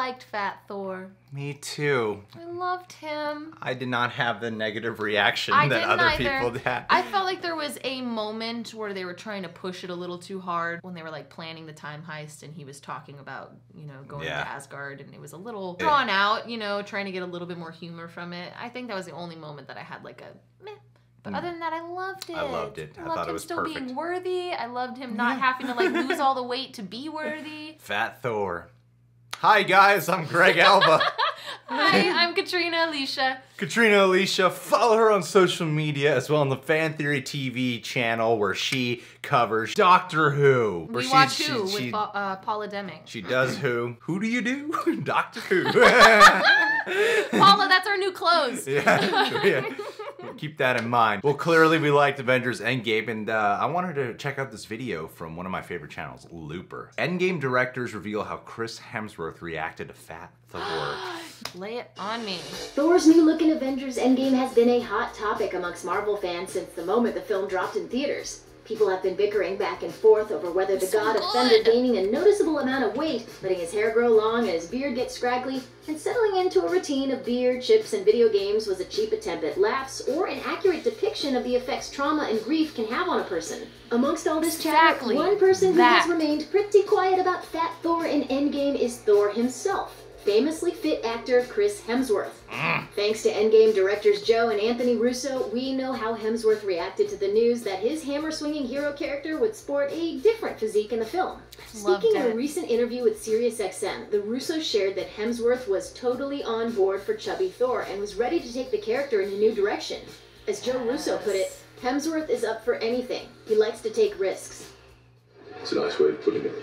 liked Fat Thor. Me too. I loved him. I did not have the negative reaction that other people had. I felt like there was a moment where they were trying to push it a little too hard when they were like planning the time heist and he was talking about, you know, going to Asgard, and it was a little drawn out, you know, trying to get a little bit more humor from it. I think that was the only moment that I had like a meh. But other than that, I loved it. I loved it. I thought loved it him was still perfect. being worthy. I loved him not having to like lose all the weight to be worthy. Fat Thor. Hi guys, I'm Greg Alba. Hi, I'm Katrina Alicia. Katrina Alicia, follow her on social media as well on the Fan Theory TV channel where she covers Doctor Who. We watch Who with Paula Deming. She does Who. Who do you do? Doctor Who. Paula, that's our new clothes. Yeah. Keep that in mind. Well, clearly we liked Avengers Endgame, and I wanted to check out this video from one of my favorite channels, Looper. Endgame directors reveal how Chris Hemsworth reacted to Fat Thor. Lay it on me. Thor's new look in Avengers Endgame has been a hot topic amongst Marvel fans since the moment the film dropped in theaters. People have been bickering back and forth over whether the God of Thunder gaining a noticeable amount of weight, letting his hair grow long and his beard get scraggly, and settling into a routine of beer, chips, and video games was a cheap attempt at laughs or an accurate depiction of the effects trauma and grief can have on a person. Amongst all this chatter, one person who has remained pretty quiet about Fat Thor in Endgame is Thor himself. Famously fit actor Chris Hemsworth. Thanks to Endgame directors Joe and Anthony Russo, we know how Hemsworth reacted to the news that his hammer-swinging hero character would sport a different physique in the film. Speaking in a recent interview with SiriusXM, the Russos shared that Hemsworth was totally on board for chubby Thor and was ready to take the character in a new direction. As Joe Russo put it, Hemsworth is up for anything. He likes to take risks. It's a nice way of putting it.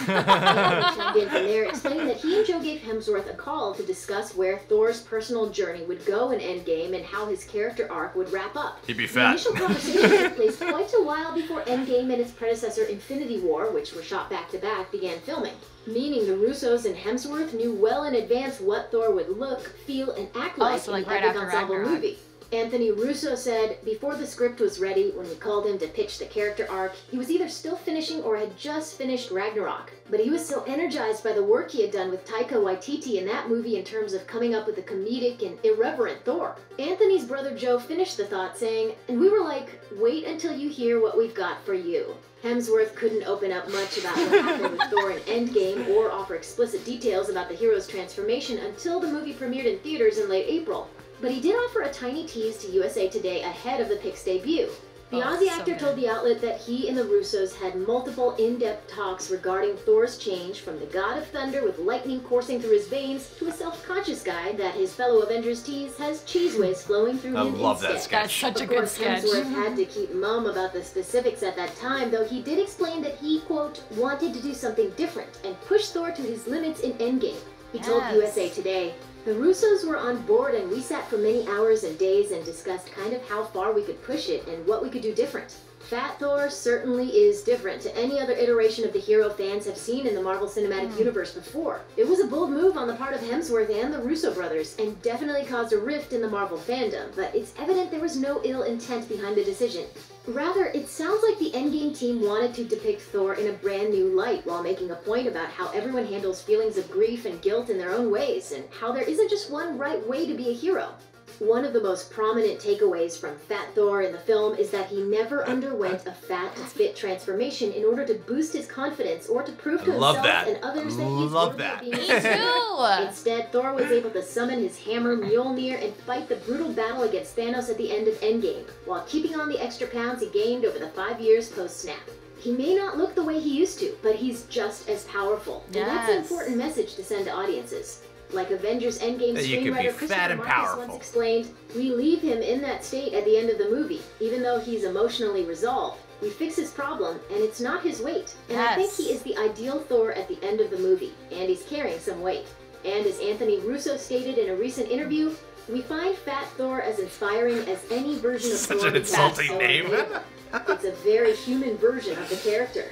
Chimed in from there, explaining that he and Joe gave Hemsworth a call to discuss where Thor's personal journey would go in Endgame and how his character arc would wrap up. He'd be The fat. initial conversation took place quite a while before Endgame and its predecessor Infinity War, which were shot back-to-back, began filming. Meaning the Russos and Hemsworth knew well in advance what Thor would look, feel, and act like in the epic ensemble movie. Anthony Russo said, before the script was ready, when we called him to pitch the character arc, he was either still finishing or had just finished Ragnarok. But he was so energized by the work he had done with Taika Waititi in that movie in terms of coming up with a comedic and irreverent Thor. Anthony's brother Joe finished the thought saying, and we were like, wait until you hear what we've got for you. Hemsworth couldn't open up much about what happened with Thor in Endgame or offer explicit details about the hero's transformation until the movie premiered in theaters in late April. But he did offer a tiny tease to USA Today ahead of the pic's debut. The Aussie actor told the outlet that he and the Russos had multiple in-depth talks regarding Thor's change from the God of Thunder with lightning coursing through his veins to a self-conscious guy that his fellow Avengers tease has cheese whiz flowing through him instead. That sketch. That's such a good sketch. Hemsworth had to keep mum about the specifics at that time, though he did explain that he, quote, wanted to do something different and push Thor to his limits in Endgame. He told USA Today, the Russos were on board and we sat for many hours and days and discussed kind of how far we could push it and what we could do different. Fat Thor certainly is different to any other iteration of the hero fans have seen in the Marvel Cinematic Universe before. It was a bold move on the part of Hemsworth and the Russo brothers, and definitely caused a rift in the Marvel fandom, but it's evident there was no ill intent behind the decision. Rather, it sounds like the Endgame team wanted to depict Thor in a brand new light while making a point about how everyone handles feelings of grief and guilt in their own ways, and how there isn't just one right way to be a hero. One of the most prominent takeaways from Fat Thor in the film is that he never underwent a fat to fit transformation in order to boost his confidence or to prove to himself and others that he's worthy of being a hero. Instead, Thor was able to summon his hammer Mjolnir and fight the brutal battle against Thanos at the end of Endgame, while keeping on the extra pounds he gained over the 5 years post-snap. He may not look the way he used to, but he's just as powerful. And that's an important message to send to audiences. Like Avengers Endgame screenwriter Christopher Marcus once explained, we leave him in that state at the end of the movie. Even though he's emotionally resolved, we fix his problem, and it's not his weight. And I think he is the ideal Thor at the end of the movie, and he's carrying some weight. And as Anthony Russo stated in a recent interview, we find Fat Thor as inspiring as any version of Thor. Such an insulting name. It's a very human version of the character.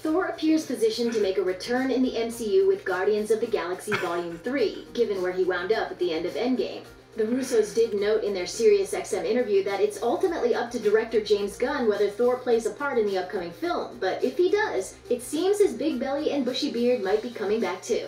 Thor appears positioned to make a return in the MCU with Guardians of the Galaxy Volume 3, given where he wound up at the end of Endgame. The Russos did note in their SiriusXM interview that it's ultimately up to director James Gunn whether Thor plays a part in the upcoming film, but if he does, it seems his big belly and bushy beard might be coming back too.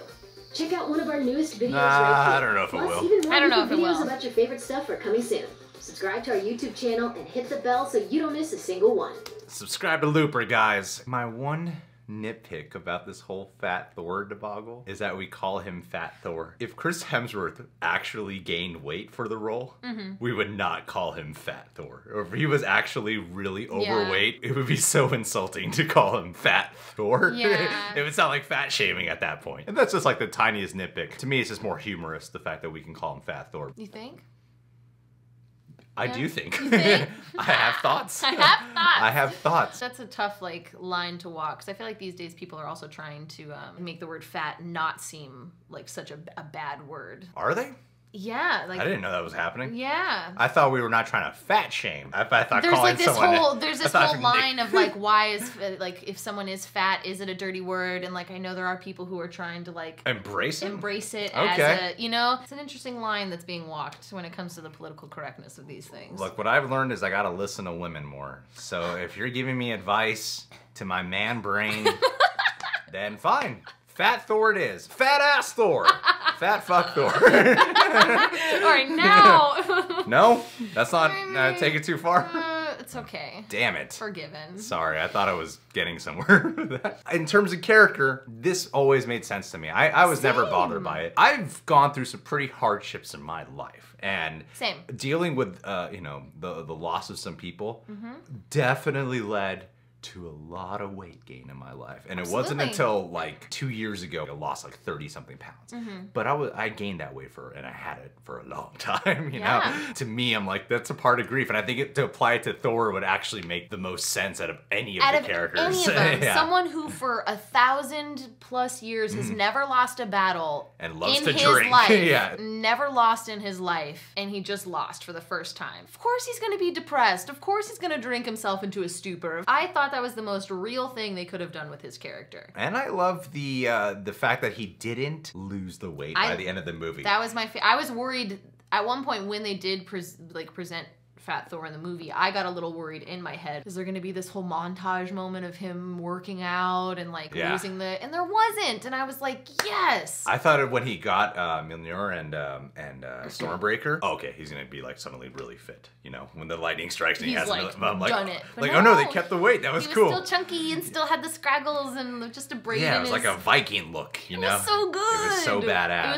Check out one of our newest videos right here. I don't know if it Plus, will. even more I don't know if it videos will. about your favorite stuff are coming soon. Subscribe to our YouTube channel and hit the bell so you don't miss a single one. Subscribe to Looper, guys. My one nitpick about this whole Fat Thor debacle is that we call him Fat Thor. If Chris Hemsworth actually gained weight for the role, we would not call him Fat Thor. Or if he was actually really overweight, it would be so insulting to call him Fat Thor. Yeah. It would sound like fat shaming at that point. And that's just like the tiniest nitpick. To me, it's just more humorous, the fact that we can call him Fat Thor. You think? I Yeah. do think. You think? I have thoughts. I have thoughts. I have thoughts. That's a tough line to walk, because I feel like these days people are also trying to make the word fat not seem like such a bad word. Are they? Yeah, like I didn't know that was happening. yeah. I thought we were not trying to fat shame. I thought There's calling like this someone. whole line Nick- of like, why is like, if someone is fat, is it a dirty word? And like, I know there are people who are trying to like embrace it. as Okay. a, it's an interesting line that's being walked when it comes to the political correctness of these things. Look, what I've learned is I gotta listen to women more. So if you're giving me advice to my man brain, then fine. Fat Thor it is. Fat ass Thor. Fat fuck Thor. All right, now. No, that's not. Take it too far. It's okay. Damn it. Forgiven. Sorry, I thought I was getting somewhere with that. In terms of character, this always made sense to me. I was never bothered by it. I've gone through some pretty hardships in my life. And Same. dealing with, the loss of some people definitely led to a lot of weight gain in my life. And it wasn't Absolutely. until like 2 years ago I lost like 30 something pounds. But I gained that weight and I had it for a long time, you know? To me, I'm like, that's a part of grief. And I think to apply it to Thor would actually make the most sense out of any of the characters. Any of them. Yeah. Someone who for 1,000+ years has never lost a battle And loves in to his drink. life. Yeah. Never lost in his life, and he just lost for the first time. Of course he's gonna be depressed. Of course he's gonna drink himself into a stupor. I thought that was the most real thing they could have done with his character. And I love the fact that he didn't lose the weight by the end of the movie. That was I was worried at one point when they did present Fat Thor in the movie. I got a little worried in my head. Is there going to be this whole montage moment of him working out and like losing and there wasn't. And I was like, yes. I thought when he got Mjolnir and Stormbreaker, okay, he's gonna be like suddenly really fit. You know, when the lightning strikes and he He's has, like, I'm like, done it. But like, oh no, they kept the weight. That was he cool. was still chunky and still had the scraggles and just a braid Yeah, in it was his... like a Viking look. You know, It was so good. It was so badass. It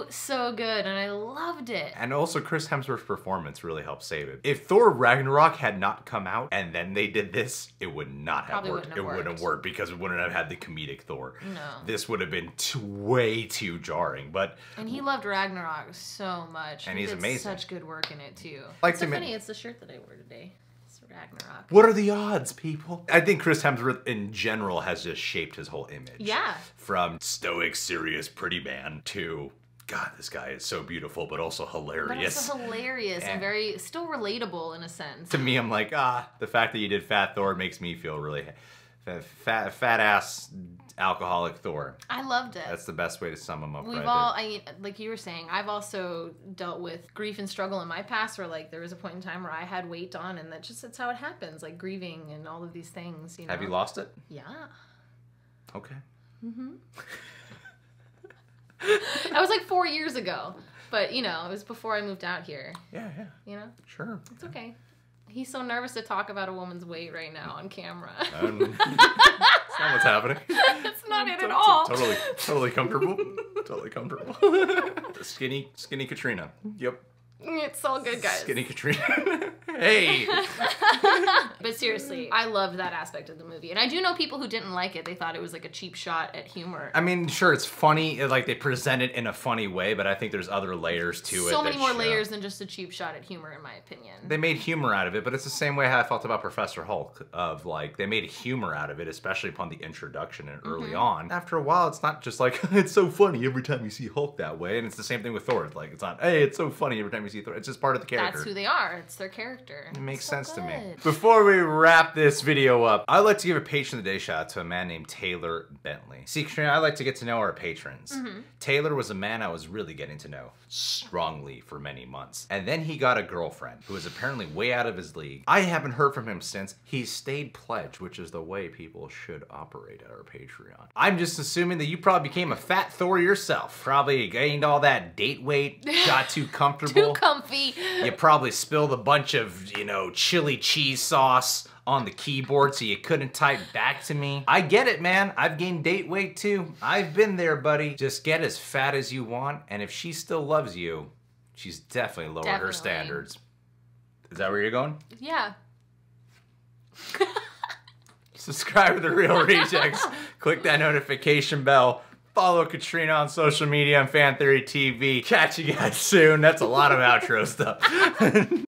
was so good, and I loved it. And also, Chris Hemsworth's performance really helped save it. If Thor Ragnarok had not come out and then they did this, it would not have Probably worked. wouldn't have It wouldn't have worked because we wouldn't have had the comedic Thor. No. This would have been way too jarring. But And he loved Ragnarok so much. And He he's did amazing. Such good work in it too. Like It's so to funny. It's the shirt that I wore today. It's Ragnarok. what are the odds, people? I think Chris Hemsworth in general has just shaped his whole image. Yeah. From stoic, serious, pretty man to, God, this guy is so beautiful, but also hilarious. But also hilarious and very still relatable in a sense. To me, I'm like, the fact that you did Fat Thor makes me feel really fat ass alcoholic Thor. I loved it. That's the best way to sum him up. We've right all, there. like you were saying, I've also dealt with grief and struggle in my past where like there was a point in time where I had weight on and that's how it happens, like grieving and all of these things, you know. Have you lost it? Yeah. Okay. That was like 4 years ago, but you know, it was before I moved out here, Yeah. you know. Sure. It's okay. He's so nervous to talk about a woman's weight right now on camera. That's not what's happening. That's not it at all. Totally comfortable. Totally comfortable. Skinny Katrina. Yep. It's all good, guys. Skinny Katrina. Hey. But seriously, I loved that aspect of the movie. And I do know people who didn't like it. They thought it was like a cheap shot at humor. I mean, sure, it's funny, like they present it in a funny way, but I think there's other layers to it. So many that more show. layers than just a cheap shot at humor, in my opinion. They made humor out of it, but it's the same way how I felt about Professor Hulk, of like, they made humor out of it, especially upon the introduction and early on. After a while, it's not just like, it's so funny every time you see Hulk that way, and it's the same thing with Thor. Like, it's not, hey, it's so funny every time you see Thor. It's just part of the character. That's who they are. It's their character. It makes so sense to me. good. Before we wrap this video up, I'd like to give a Patron of the Day shout out to a man named Taylor Bentley. See, Katrina, I like to get to know our patrons. Taylor was a man I was really getting to know strongly for many months. And then he got a girlfriend who was apparently way out of his league. I haven't heard from him since. He stayed pledged, which is the way people should operate at our Patreon. I'm just assuming that you probably became a fat Thor yourself. Probably gained all that date weight, got too comfortable. Too comfy. You probably spilled a bunch of, you know, chili cheese sauce on the keyboard so you couldn't type back to me. I get it, man. I've gained date weight too. I've been there, buddy. Just get as fat as you want, and if she still loves you, she's definitely lowered her standards. Is that where you're going? Yeah. Subscribe to The Real Rejects. Click that notification bell. Follow Katrina on social media and Fan Theory TV. Catch you guys soon. That's a lot of outro stuff.